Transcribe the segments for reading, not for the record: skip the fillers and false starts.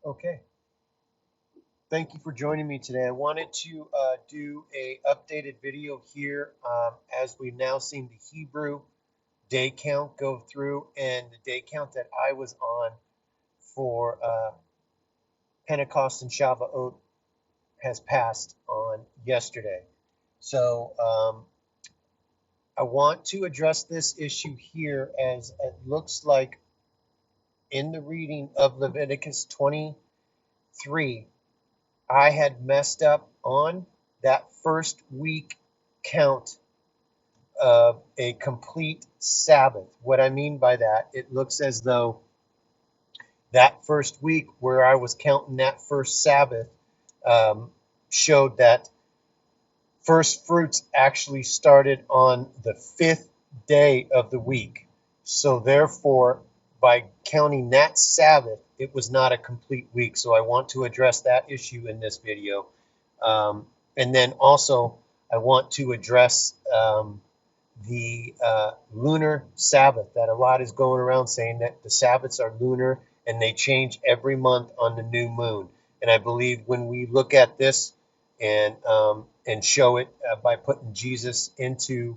Okay, thank you for joining me today. I wanted to do a updated video here as we've now seen the Hebrew day count go through, and the day count that I was on for Pentecost and Shavuot has passed on yesterday. So I want to address this issue here as it looks like in the reading of Leviticus 23, I had messed up on that first week count of a complete Sabbath. What I mean by that, it looks as though that first week where I was counting that first Sabbath showed that first fruits actually started on the fifth day of the week. So therefore, by counting that Sabbath, it was not a complete week. So I want to address that issue in this video. And then also, I want to address the lunar Sabbath, that a lot is going around saying that the Sabbaths are lunar and they change every month on the new moon. And I believe when we look at this and show it by putting Jesus into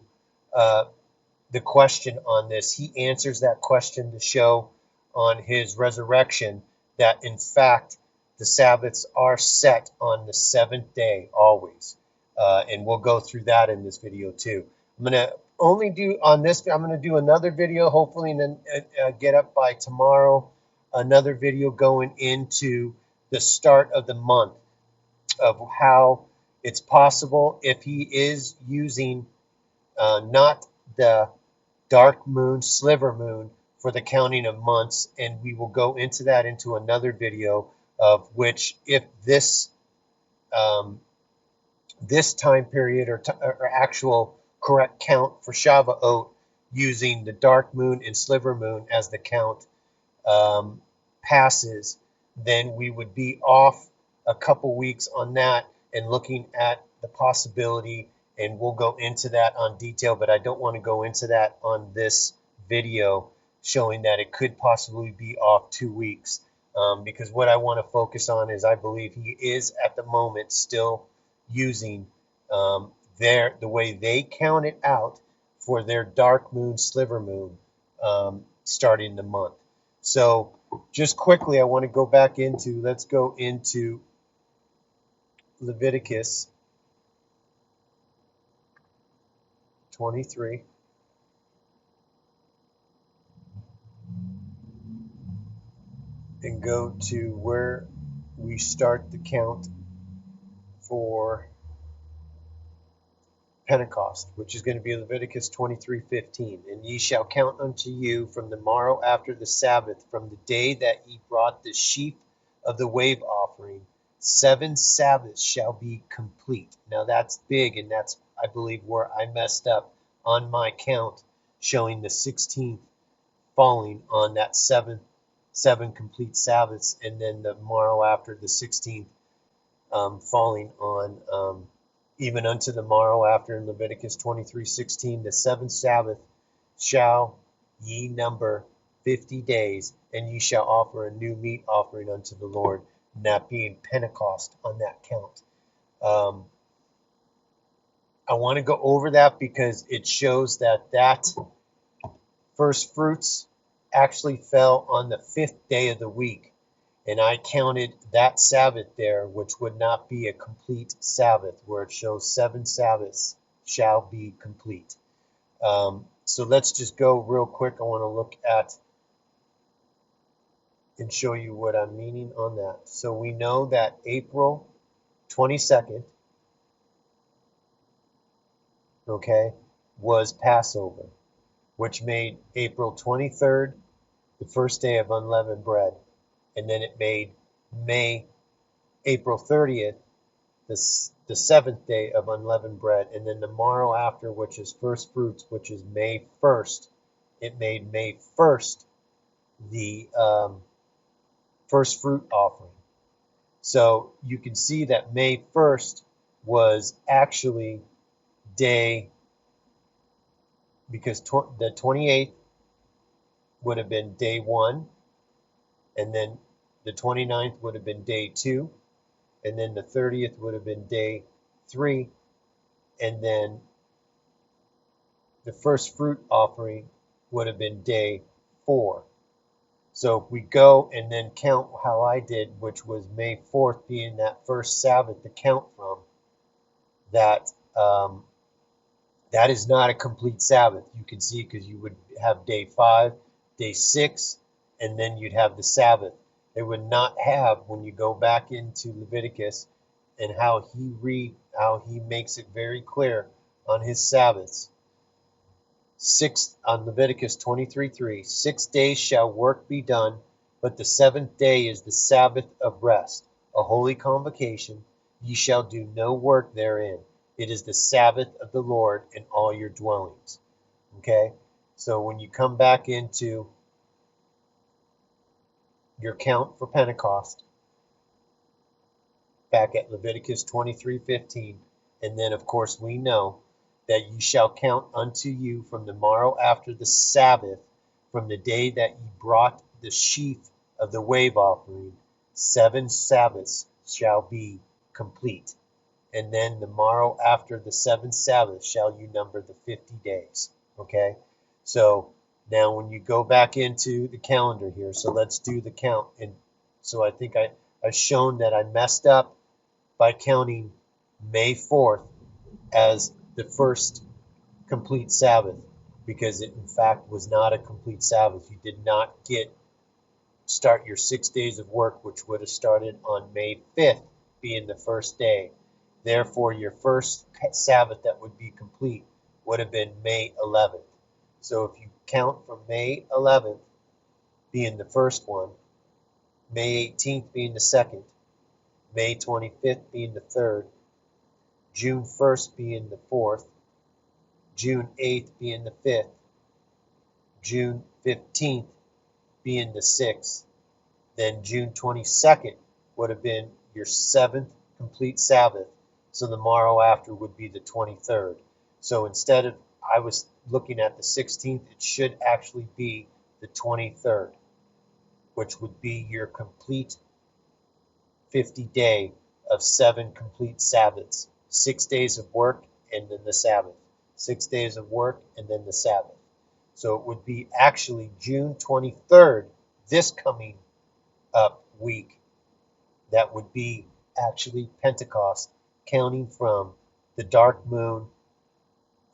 the question on this, he answers that question to show on his resurrection that in fact the Sabbaths are set on the seventh day always. And we'll go through that in this video too. I'm going to only do on this, I'm going to do another video hopefully, and then get up by tomorrow, another video going into the start of the month of how it's possible if he is using not the dark moon, sliver moon for the counting of months, and we will go into that into another video of which if this this time period or actual correct count for Shavuot using the dark moon and sliver moon as the count passes, then we would be off a couple weeks on that and looking at the possibility, and we'll go into that on detail, but I don't want to go into that on this video showing that it could possibly be off 2 weeks, because what I want to focus on is I believe he is at the moment still using the way they count it out for their dark moon, sliver moon, starting the month. So just quickly, I want to go back into, let's go into Leviticus 23. And go to where we start the count for Pentecost, which is going to be Leviticus 23:15. And ye shall count unto you from the morrow after the Sabbath, from the day that ye brought the sheaf of the wave offering, 7 Sabbaths shall be complete. Now that's big, and that's, I believe, where I messed up on my count, showing the 16th falling on that 7 complete Sabbaths, and then the morrow after the 16th falling on even unto the morrow after in Leviticus 23:16, the 7th Sabbath shall ye number 50 days, and ye shall offer a new meat offering unto the Lord, and that being Pentecost on that count. I want to go over that because it shows that first fruits actually fell on the 5th day of the week, and I counted that Sabbath there, which would not be a complete Sabbath, where it shows 7 Sabbaths shall be complete. So let's just go real quick. I want to look at and show you what I'm meaning on that. So we know that April 22nd, okay, was Passover, which made April 23rd the first day of unleavened bread, and then it made April 30th the 7th day of unleavened bread, and then the morrow after, which is first fruits, which is May 1st, it made May 1st the first fruit offering. So you can see that May 1st was actually day, because the 28th would have been day 1, and then The 29th would have been day 2, and then the 30th would have been day 3, and then the first fruit offering would have been day 4. So if we go and then count how I did, which was May 4th being that first Sabbath to count from, that that is not a complete Sabbath. You can see because you would have day 5, day 6, and then you'd have the Sabbath. It would not have, when you go back into Leviticus and how he makes it very clear on his Sabbaths. On Leviticus 23:3, 6 days shall work be done, but the 7th day is the Sabbath of rest, a holy convocation. Ye shall do no work therein. It is the Sabbath of the Lord in all your dwellings. Okay? So when you come back into your count for Pentecost, back at Leviticus 23:15, and then of course we know that ye shall count unto you from the morrow after the Sabbath, from the day that ye brought the sheaf of the wave offering, 7 Sabbaths shall be complete. And then the morrow after the 7th Sabbath shall you number the 50 days. Okay? So now when you go back into the calendar here, so let's do the count. And so I think I've shown that I messed up by counting May 4th as the first complete Sabbath, because it in fact was not a complete Sabbath. You did not start your 6 days of work, which would have started on May 5th being the first day. Therefore, your first Sabbath that would be complete would have been May 11th. So if you count from May 11th being the first one, May 18th being the second, May 25th being the third, June 1st being the fourth, June 8th being the fifth, June 15th being the sixth, then June 22nd would have been your 7th complete Sabbath. So the morrow after would be the 23rd. So instead of, I was looking at the 16th, it should actually be the 23rd, which would be your complete 50-day of 7 complete Sabbaths. 6 days of work and then the Sabbath. 6 days of work and then the Sabbath. So it would be actually June 23rd, this coming up week, that would be actually Pentecost, counting from the dark moon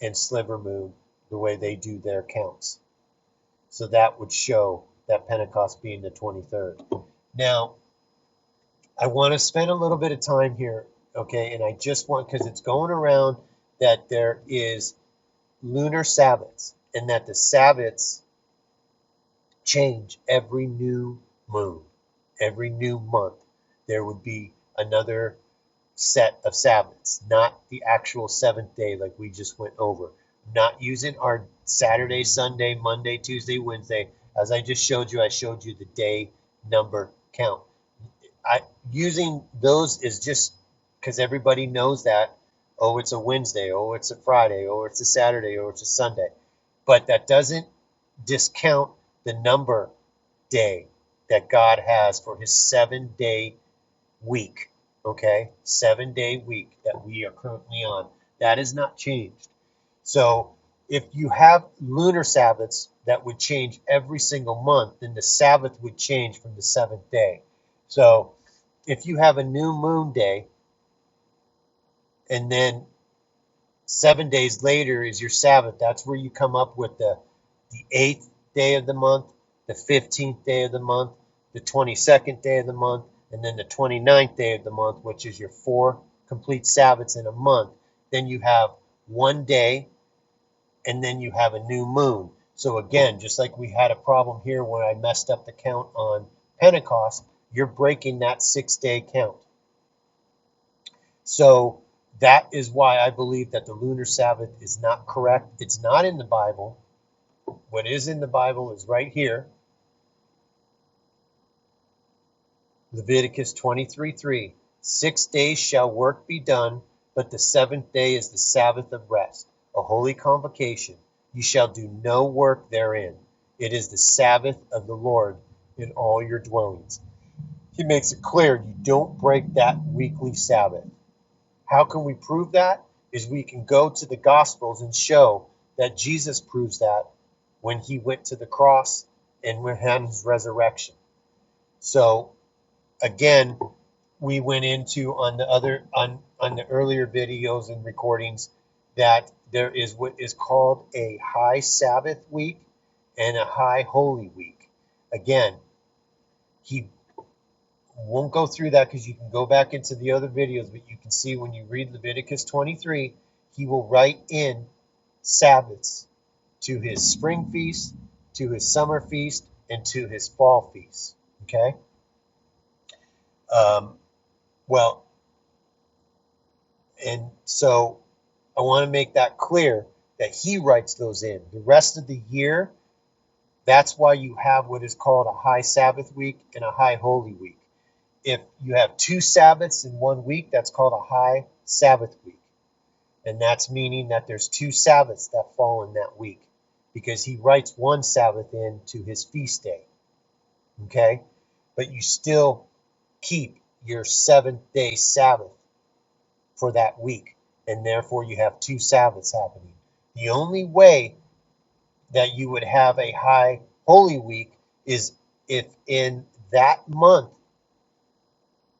and sliver moon, the way they do their counts. So that would show that Pentecost being the 23rd. Now, I want to spend a little bit of time here, okay, and I just want, because it's going around that there is lunar Sabbaths, and that the Sabbaths change every new moon, every new month. There would be another set of Sabbaths, not the actual 7th day like we just went over. Not using our Saturday, Sunday, Monday, Tuesday, Wednesday. As I just showed you, I showed you the day number count. Using those is just because everybody knows that, oh, it's a Wednesday, oh, it's a Friday, oh, it's a Saturday, oh, it's a Sunday. But that doesn't discount the number day that God has for his 7-day week. Okay, 7-day week that we are currently on. That has not changed. So if you have lunar Sabbaths that would change every single month, then the Sabbath would change from the 7th day. So if you have a new moon day, and then 7 days later is your Sabbath, that's where you come up with the 8th day of the month, the 15th day of the month, the 22nd day of the month, and then the 29th day of the month, which is your 4 complete Sabbaths in a month. Then you have one day, and then you have a new moon. So again, just like we had a problem here when I messed up the count on Pentecost, you're breaking that 6-day count. So that is why I believe that the lunar Sabbath is not correct. It's not in the Bible. What is in the Bible is right here. Leviticus 23:3. 6 days shall work be done, but the 7th day is the Sabbath of rest, a holy convocation. You shall do no work therein. It is the Sabbath of the Lord in all your dwellings. He makes it clear you don't break that weekly Sabbath. How can we prove that? Is we can go to the Gospels and show that Jesus proves that when he went to the cross and when had his resurrection. So again, we went into on the earlier videos and recordings that there is what is called a high Sabbath week and a high holy week. Again, he won't go through that because you can go back into the other videos, but you can see when you read Leviticus 23, he will write in Sabbaths to his spring feast, to his summer feast, and to his fall feast. Okay? Um, well, and so I want to make that clear that he writes those in. The rest of the year, that's why you have what is called a high Sabbath week and a high holy week. If you have two Sabbaths in 1 week, that's called a high Sabbath week. And that's meaning that there's two Sabbaths that fall in that week because he writes one Sabbath in to his feast day. Okay? But you still keep your 7th-day Sabbath for that week. And therefore you have two Sabbaths happening. The only way that you would have a high holy week is if in that month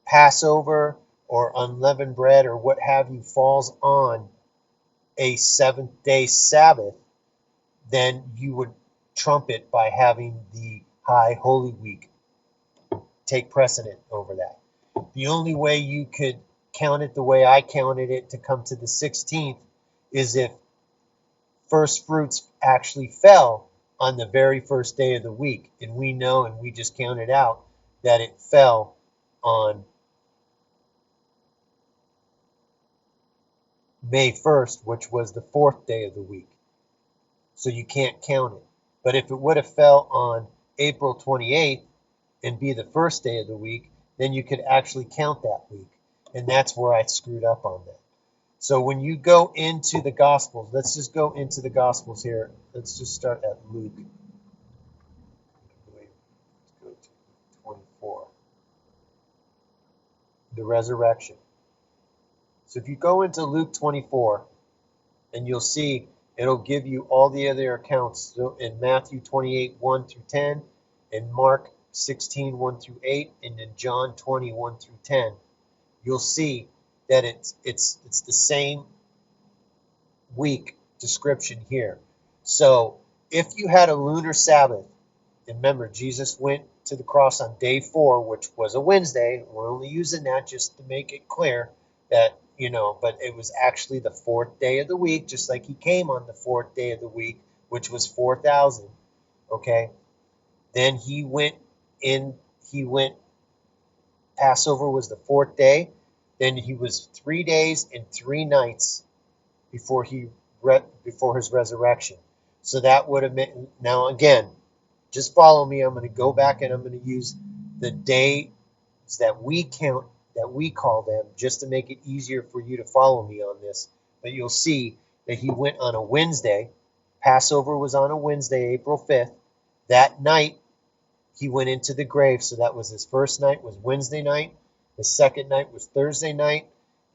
Passover or unleavened bread or what have you falls on a 7th-day Sabbath, then you would trump it by having the high holy week take precedent over that. The only way you could count it the way I counted it to come to the 16th is if first fruits actually fell on the very first day of the week. And we know, and we just counted out, that it fell on May 1st, which was the 4th day of the week. So you can't count it. But if it would have fell on April 28th and be the first day of the week, then you could actually count that week. And that's where I screwed up on that. So when you go into the Gospels, let's just go into the Gospels here. Let's just start at Luke. Let's go to 24. The resurrection. So if you go into Luke 24, and you'll see it'll give you all the other accounts. So in Matthew 28, 1 through 10, in Mark 16, 1 through 8, and in John 20, 1 through 10, you'll see that it's the same week description here. So if you had a lunar Sabbath, and remember, Jesus went to the cross on day 4, which was a Wednesday. We're only using that just to make it clear that, but it was actually the 4th day of the week, just like he came on the 4th day of the week, which was 4,000. Okay? Then he went, Passover was the 4th day. Then he was 3 days and 3 nights before his resurrection. So that would have been, now again, just follow me. I'm going to go back and I'm going to use the days that we count, that we call them, just to make it easier for you to follow me on this. But you'll see that he went on a Wednesday. Passover was on a Wednesday, April 5th. That night, he went into the grave. So that was his first night was Wednesday night. His second night was Thursday night.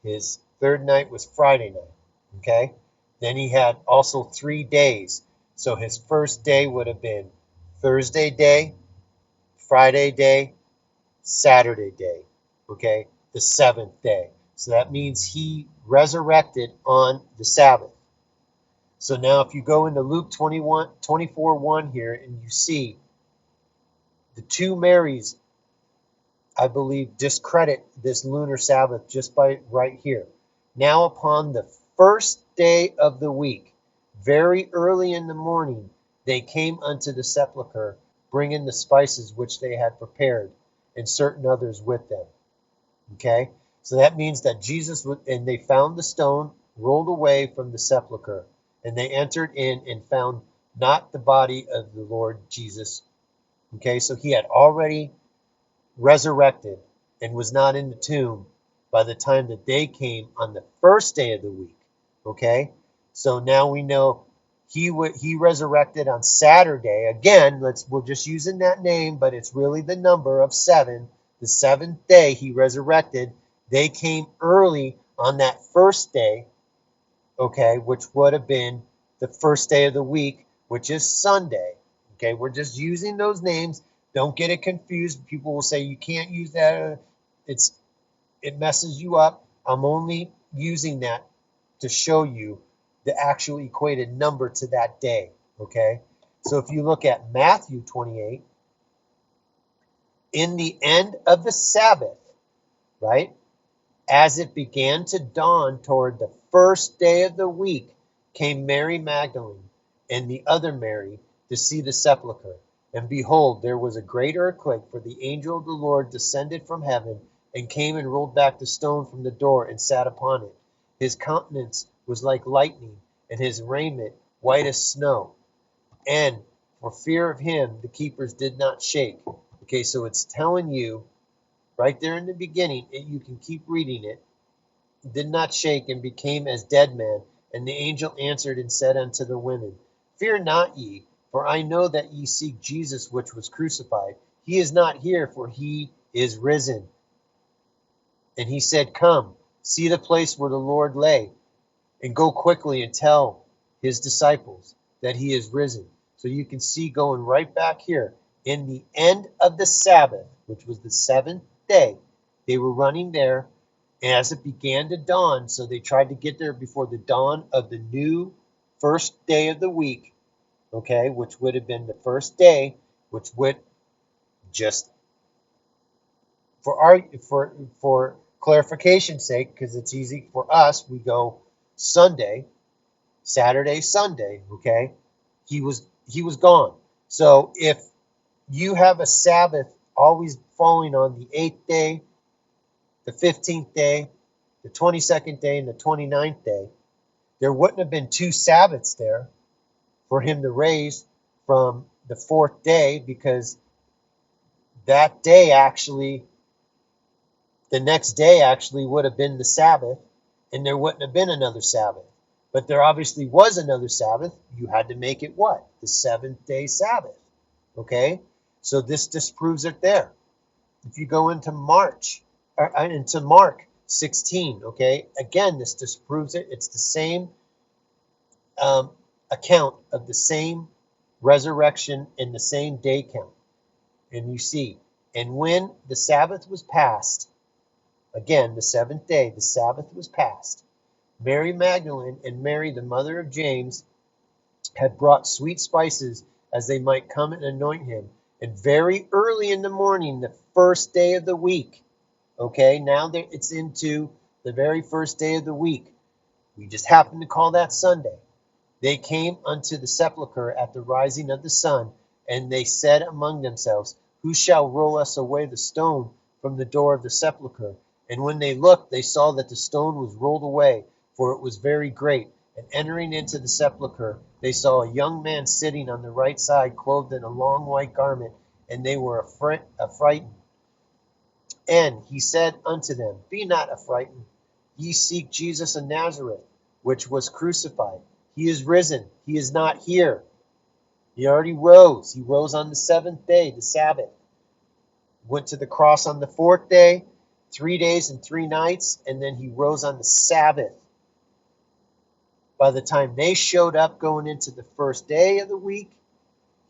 His third night was Friday night. Okay? Then he had also 3 days. So his first day would have been Thursday day, Friday day, Saturday day, okay, the 7th day. So that means he resurrected on the Sabbath. So now if you go into Luke 24:1 here, and you see the two Marys, I believe, discredit this lunar Sabbath just by right here. Now upon the first day of the week, very early in the morning, they came unto the sepulchre, bringing the spices which they had prepared, and certain others with them. Okay? So that means that Jesus, and they found the stone rolled away from the sepulchre, and they entered in and found not the body of the Lord Jesus. Okay? So he had already resurrected and was not in the tomb by the time that they came on the first day of the week. Okay? So now we know he resurrected on Saturday. Again, we're just using that name, but it's really the number of 7 The seventh day he resurrected. They came early on that first day, okay, which would have been the first day of the week, which is Sunday. Okay, we're just using those names. Don't get it confused. People will say you can't use that. It messes you up. I'm only using that to show you the actual equated number to that day. Okay, so if you look at Matthew 28, in the end of the Sabbath, right? As it began to dawn toward the first day of the week, came Mary Magdalene and the other Mary to see the sepulchre. And behold, there was a great earthquake, for the angel of the Lord descended from heaven and came and rolled back the stone from the door and sat upon it. His countenance was like lightning, and his raiment white as snow. And for fear of him, the keepers did not shake. Okay, so it's telling you right there in the beginning, you can keep reading it, did not shake and became as dead men. And the angel answered and said unto the women, Fear not ye, for I know that ye seek Jesus which was crucified. He is not here, for he is risen. And he said, Come, see the place where the Lord lay, and go quickly and tell his disciples that he is risen. So you can see going right back here, in the end of the Sabbath, which was the seventh day, they were running there as it began to dawn. So they tried to get there before the dawn of the new first day of the week, okay, which would have been the first day, which would just for clarification's sake, because it's easy for us, we go Sunday, Saturday, Sunday, okay? He was gone. So if you have a Sabbath always falling on the 8th day, the 15th day, the 22nd day, and the 29th day, there wouldn't have been two Sabbaths there for him to raise from the fourth day, because that day actually, the next day actually would have been the Sabbath, and there wouldn't have been another Sabbath. But there obviously was another Sabbath. You had to make it what? The seventh day Sabbath. Okay? So this disproves it there. If you go into Mark 16, okay? Again, this disproves it. It's the same account of the same resurrection and the same day count. And you see, and when the Sabbath was passed, again, the seventh day, the Sabbath was passed, Mary Magdalene and Mary, the mother of James, had brought sweet spices as they might come and anoint him. And very early in the morning, the first day of the week, okay, now that it's into the very first day of the week, we just happen to call that Sunday. They came unto the sepulchre at the rising of the sun, and they said among themselves, Who shall roll us away the stone from the door of the sepulchre? And when they looked, they saw that the stone was rolled away, for it was very great. And entering into the sepulchre, they saw a young man sitting on the right side, clothed in a long white garment, and they were affrighted. And he said unto them, Be not affrighted. Ye seek Jesus of Nazareth, which was crucified. He is risen. He is not here. He already rose. He rose on the seventh day, the Sabbath. Went to the cross on the fourth day, 3 days and 3 nights, and then he rose on the Sabbath. By the time they showed up going into the first day of the week,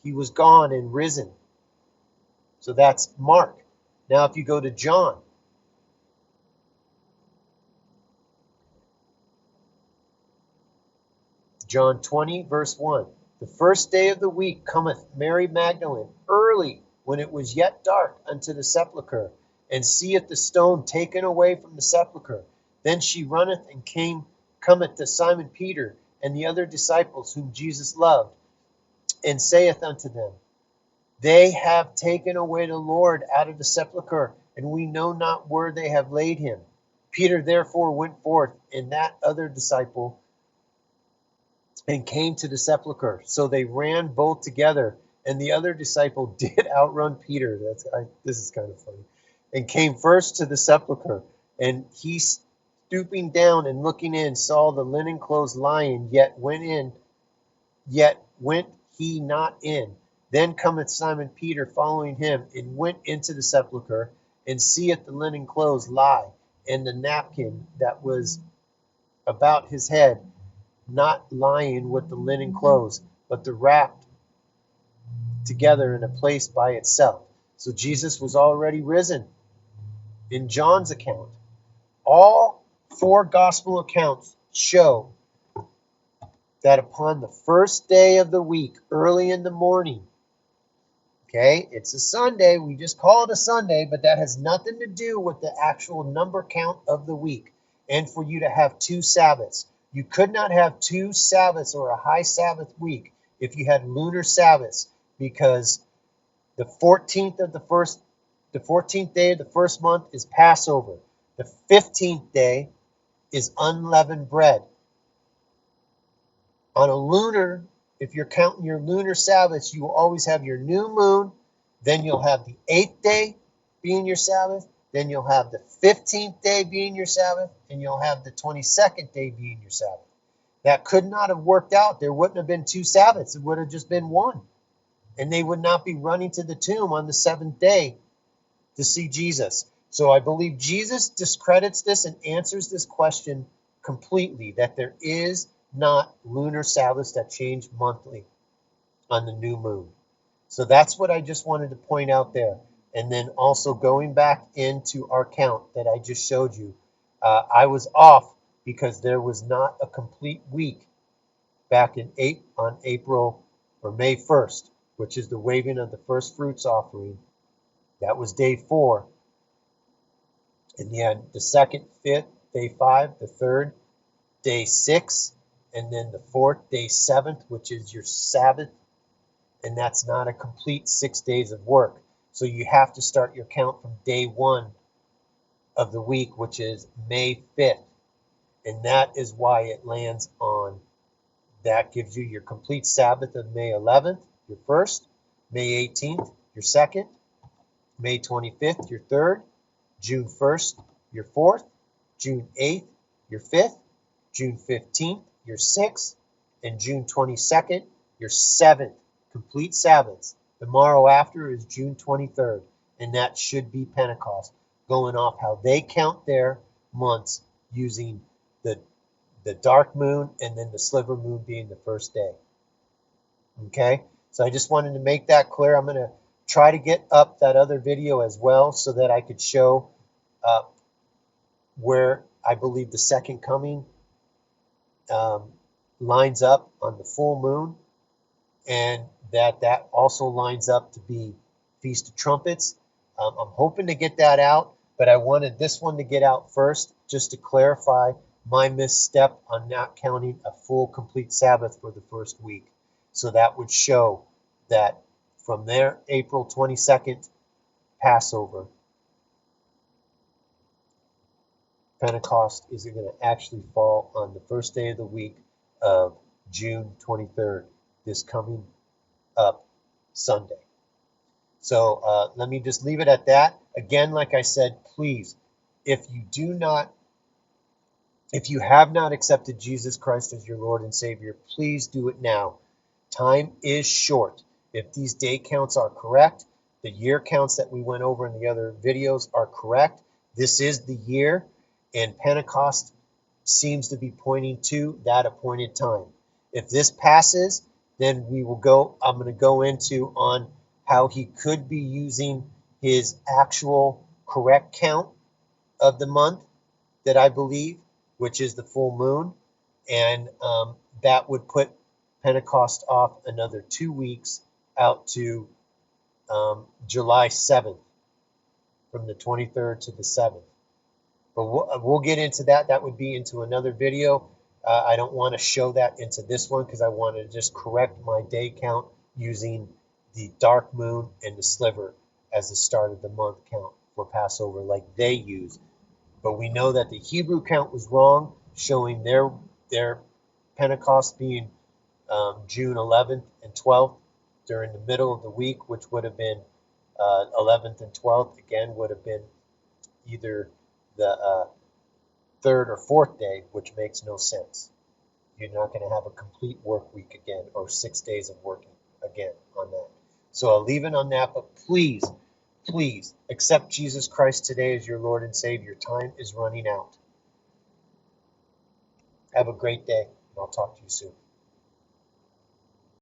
he was gone and risen. So that's Mark. Now if you go to John, John 20, verse 1. The first day of the week cometh Mary Magdalene early, when it was yet dark, unto the sepulchre, and seeth the stone taken away from the sepulchre. Then she runneth and cometh to Simon Peter and the other disciples whom Jesus loved, and saith unto them, They have taken away the Lord out of the sepulchre, and we know not where they have laid him. Peter therefore went forth, and that other disciple, and came to the sepulchre. So they ran both together, and the other disciple did outrun Peter. This is kind of funny. And came first to the sepulchre, and he, stooping down and looking in, saw the linen clothes lying, yet went he not in. Then cometh Simon Peter following him, and went into the sepulchre, and seeth the linen clothes lie, and the napkin that was about his head, not lying with the linen clothes, but the wrapped together in a place by itself. So Jesus was already risen in John's account. All four gospel accounts show that upon the first day of the week, early in the morning, okay, it's a Sunday, we just call it a Sunday, but that has nothing to do with the actual number count of the week. And for you to have two Sabbaths. You could not have two Sabbaths or a high Sabbath week if you had lunar Sabbaths, because the 14th day of the first month is Passover. The 15th day is unleavened bread. On a lunar, if you're counting your lunar Sabbaths, you will always have your new moon, then you'll have the 8th day being your Sabbath, then you'll have the 15th day being your Sabbath, and you'll have the 22nd day being your Sabbath. That could not have worked out. There wouldn't have been two Sabbaths. It would have just been one. And they would not be running to the tomb on the 7th day to see Jesus. So I believe Jesus discredits this and answers this question completely, that there is not lunar Sabbaths that change monthly on the new moon. So that's what I just wanted to point out there. And then also going back into our count that I just showed you, I was off because there was not a complete week back on April or May 1st, which is the waving of the first fruits offering. That was day 4. And you had the 2nd, 5th, day 5, the 3rd, day 6, and then the 4th, day 7th, which is your Sabbath. And that's not a complete 6 days of work. So you have to start your count from day 1 of the week, which is May 5th. And that is why it lands on, that gives you your complete Sabbath of May 11th, your 1st, May 18th, your 2nd, May 25th, your 3rd, June 1st, your 4th, June 8th, your 5th, June 15th, your 6th, and June 22nd, your 7th complete Sabbaths. The morrow after is June 23rd, and that should be Pentecost, going off how they count their months using the dark moon and then the sliver moon being the first day. Okay, so I just wanted to make that clear. I'm going to try to get up that other video as well so that I could show where I believe the second coming lines up on the full moon, and that also lines up to be Feast of Trumpets. I'm hoping to get that out, but I wanted this one to get out first just to clarify my misstep on not counting a full complete Sabbath for the first week. So that would show that from there, April 22nd, Passover, Pentecost is going to actually fall on the first day of the week of June 23rd, this coming up Sunday. So let me just leave it at that. Again, like I said, please, if you have not accepted Jesus Christ as your Lord and Savior, please do it now. Time is short. If these day counts are correct, the year counts that we went over in the other videos are correct, this is the year, and Pentecost seems to be pointing to that appointed time. If this passes, then I'm going to go into on how he could be using his actual correct count of the month that I believe, which is the full moon, and that would put Pentecost off another 2 weeks out to July 7th, from the 23rd to the 7th. But we'll get into that. That would be into another video. I don't want to show that into this one because I want to just correct my day count using the dark moon and the sliver as the start of the month count for Passover like they use. But we know that the Hebrew count was wrong, showing their Pentecost being June 11th and 12th during the middle of the week, which would have been 11th and 12th. Again, would have been either the 3rd or 4th day, which makes no sense. You're not going to have a complete work week again, or 6 days of working again on that. So I'll leave it on that, but please Please accept Jesus Christ today as your Lord and Savior. Time is running out. Have a great day, and I'll talk to you soon.